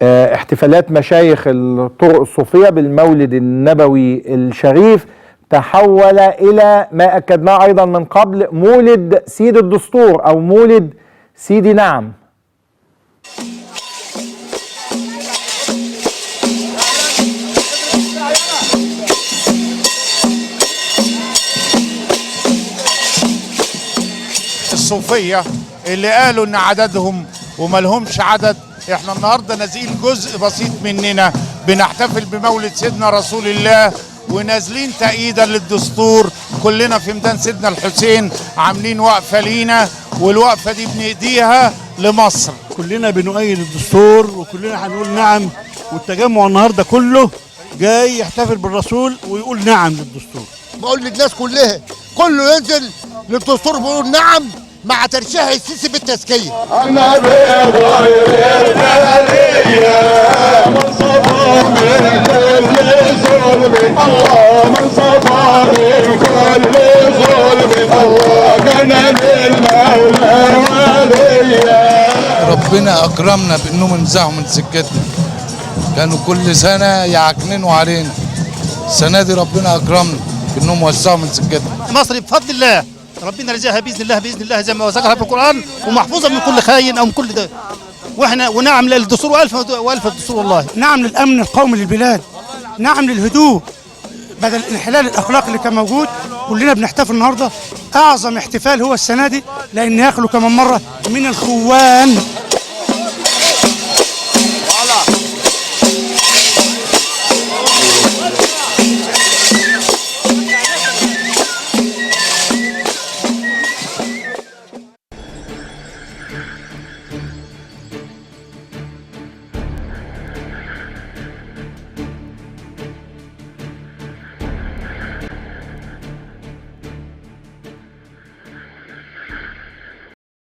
احتفالات مشايخ الطرق الصوفية بالمولد النبوي الشريف تحول إلى ما أكدناه أيضا من قبل، مولد سيد الدستور أو مولد سيدي نعم. الصوفية اللي قالوا ان عددهم وما لهمش عدد، احنا النهارده نازلين جزء بسيط مننا بنحتفل بمولد سيدنا رسول الله، ونازلين تأييدا للدستور. كلنا في ميدان سيدنا الحسين عاملين وقفة لينا، والوقفة دي بنهديها لمصر. كلنا بنؤيد الدستور وكلنا هنقول نعم، والتجمع النهارده كله جاي يحتفل بالرسول ويقول نعم للدستور. بقول للناس كلها كله ينزل للدستور بيقول نعم مع ترشيح السيسي بالتزكيه. النبي غير البريه من صفى من كل ظلم، الله من صفى من كل ظلم، الله كان للمولى وليا. ربنا اكرمنا بانهم انزعوا من سكتنا، كانوا كل سنه يعكننوا علينا، السنه دي ربنا اكرمنا بانهم وسعوا من سكتنا. مصر بفضل الله ربنا رزقها باذن الله زي ما ذكرها في القران، ومحفوظه من كل خاين او من كل ده. واحنا ونعم للدستور والف الدستور والله. نعم للامن القومي للبلاد، نعم للهدوء بدل الانحلال الاخلاقي اللي كان موجود. كلنا بنحتفل النهارده اعظم احتفال هو السنه دي، لان يخلو كمان مره من الخوان.